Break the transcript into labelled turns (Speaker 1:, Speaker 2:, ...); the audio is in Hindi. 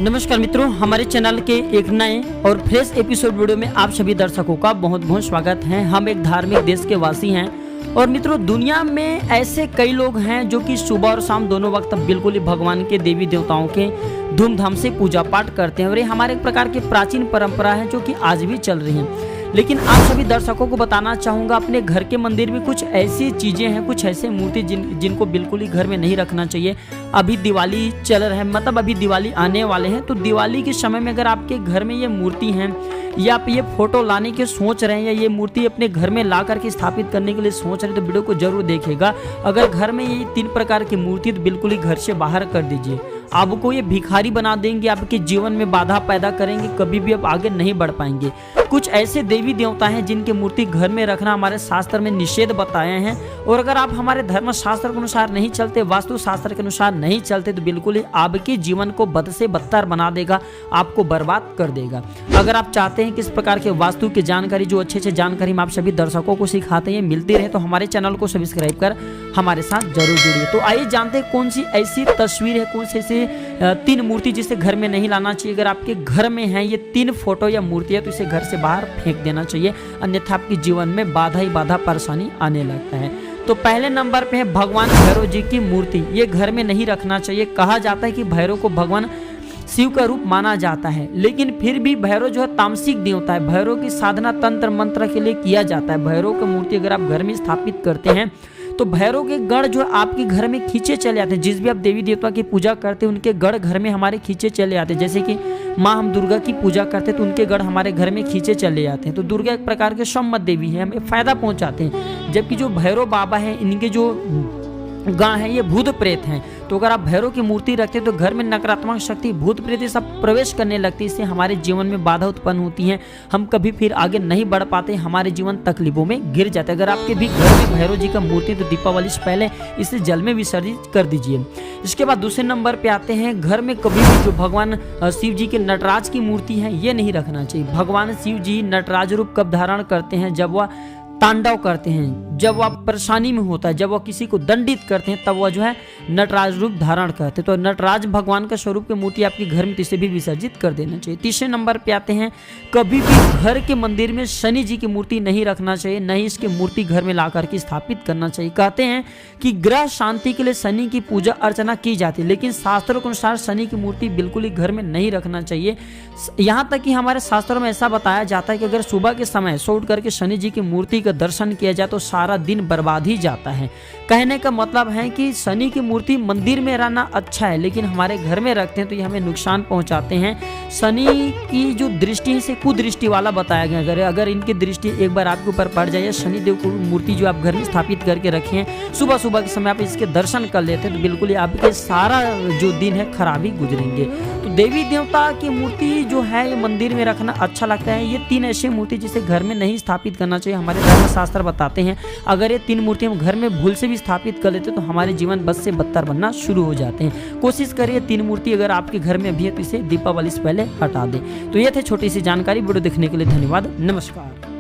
Speaker 1: नमस्कार मित्रों, हमारे चैनल के एक नए और फ्रेश एपिसोड वीडियो में आप सभी दर्शकों का बहुत बहुत स्वागत है। हम एक धार्मिक देश के वासी हैं और मित्रों दुनिया में ऐसे कई लोग हैं जो कि सुबह और शाम दोनों वक्त बिल्कुल ही भगवान के देवी देवताओं के धूमधाम से पूजा पाठ करते हैं और ये हमारे एक प्रकार की प्राचीन परंपरा है जो कि आज भी चल रही है। लेकिन आप सभी दर्शकों को बताना चाहूँगा, अपने घर के मंदिर में कुछ ऐसी चीज़ें हैं, कुछ ऐसे मूर्ति जिनको बिल्कुल ही घर में नहीं रखना चाहिए। अभी दिवाली चल रहा है, मतलब अभी दिवाली आने वाले हैं, तो दिवाली के समय में अगर आपके घर में ये मूर्ति हैं या आप ये फोटो लाने की सोच रहे हैं या ये मूर्ति अपने घर में ला करके स्थापित करने के लिए सोच रहे हैं तो वीडियो को जरूर देखिएगा। अगर घर में ये 3 प्रकार की मूर्ति तो बिल्कुल ही घर से बाहर कर दीजिए। आपको ये भिखारी बना देंगे, आपके जीवन में बाधा पैदा करेंगे, कभी भी आप आगे नहीं बढ़ पाएंगे। कुछ ऐसे देवी देवता हैं जिनकी मूर्ति घर में रखना हमारे शास्त्र में निषेध बताए हैं और अगर आप हमारे धर्म शास्त्र के अनुसार नहीं चलते, वास्तु शास्त्र के अनुसार नहीं चलते तो बिल्कुल ही आपके जीवन को बद से बदतर बना देगा, आपको बर्बाद कर देगा। अगर आप चाहते हैं कि इस प्रकार के वास्तु की जानकारी, जो अच्छे जानकारी हम आप सभी दर्शकों को सिखाते हैं, मिलती रहे, तो हमारे चैनल को सब्सक्राइब कर हमारे साथ जरूर जुड़िए। तो आइए जानते हैं कौन सी ऐसी तस्वीर है, कौन सी ऐसी 3 मूर्ति जिसे घर में नहीं लाना चाहिए। अगर आपके घर में है ये 3 फोटो या मूर्ति है तो इसे घर से बाहर फेंक देना चाहिए, अन्यथा आपके जीवन में बाधा ही बाधा परेशानी आने लगता है। तो पहले नंबर पे है भगवान भैरव जी की मूर्ति। ये घर में नहीं रखना चाहिए। कहा जाता है कि भैरव को भगवान शिव का रूप माना जाता है, लेकिन फिर भी भैरव जो है तामसिक देवता है। भैरव की साधना तंत्र मंत्र के लिए किया जाता है। भैरव की मूर्ति अगर आप घर में स्थापित करते हैं तो भैरव के गढ़ जो आपके घर में खींचे चले आते हैं। जिस भी आप देवी देवता की पूजा करते हैं उनके गढ़ घर में हमारे खींचे चले आते हैं। जैसे कि माँ हम दुर्गा की पूजा करते हैं तो उनके गढ़ हमारे घर में खींचे चले आते हैं। तो दुर्गा एक प्रकार के सम्मत देवी है, हमें फायदा पहुंचाते हैं। जबकि जो भैरव बाबा हैं, इनके जो गण है ये भूत प्रेत हैं। तो अगर आप भैरव की मूर्ति रखते हैं तो घर में नकारात्मक शक्ति, भूत प्रेत सब प्रवेश करने लगती है। इससे हमारे जीवन में बाधा उत्पन्न होती है, हम कभी फिर आगे नहीं बढ़ पाते, हमारे जीवन तकलीफों में गिर जाते हैं। अगर आपके भी घर में भैरव जी का मूर्ति तो दीपावली से पहले इसे जल में विसर्जित कर दीजिए। इसके बाद दूसरे नंबर पे आते हैं, घर में कभी भी जो भगवान शिव जी के नटराज की मूर्ति है ये नहीं रखना चाहिए। भगवान शिव जी नटराज रूप कब धारण करते हैं? जब वह तांडव करते हैं, जब वह परेशानी में होता है, जब वह किसी को दंडित करते हैं, तब वह जो है नटराज रूप धारण करते हैं। तो नटराज भगवान का स्वरूप की मूर्ति आपके घर में इसे भी विसर्जित कर देना चाहिए। तीसरे नंबर पे आते हैं, कभी भी घर के मंदिर में शनि जी की मूर्ति नहीं रखना चाहिए, नहीं इसकी मूर्ति घर में ला करके स्थापित करना चाहिए। कहते हैं कि ग्रह शांति के लिए शनि की पूजा अर्चना की जाती है, लेकिन शास्त्रों के अनुसार शनि की मूर्ति बिल्कुल ही घर में नहीं रखना चाहिए। यहाँ तक कि हमारे शास्त्रों में ऐसा बताया जाता है कि अगर सुबह के समय सो उठ करके शनि जी की मूर्ति दर्शन किया जाए तो सारा दिन बर्बाद ही जाता है। कहने का मतलब है कि शनि की मूर्ति मंदिर में रहना अच्छा है, लेकिन हमारे घर में रखते हैं तो ये हमें नुकसान पहुंचाते हैं। शनि की जो दृष्टि से कुदृष्टि वाला बताया गया। अगर इनकी दृष्टि एक बार आपके ऊपर पड़ जाए, शनिदेव की मूर्ति जो आप घर में स्थापित करके रखे हैं, सुबह सुबह के समय आप इसके दर्शन कर लेते हैं तो बिल्कुल ही आपके सारा जो दिन है खराबी गुजरेंगे। तो देवी देवता की मूर्ति जो है ये मंदिर में रखना अच्छा लगता है। ये 3 ऐसी मूर्ति जिसे घर में नहीं स्थापित करना चाहिए। हमारे धर्म शास्त्र बताते हैं अगर ये 3 मूर्ति हम घर में भूल से भी स्थापित कर लेते तो हमारे जीवन बद से बदतर बनना शुरू हो जाते हैं। कोशिश करिए 3 मूर्ति अगर आपके घर में अभी है तो इसे दीपावली से पहले हटा दें। तो ये थे छोटी सी जानकारी। वीडियो देखने के लिए धन्यवाद। नमस्कार।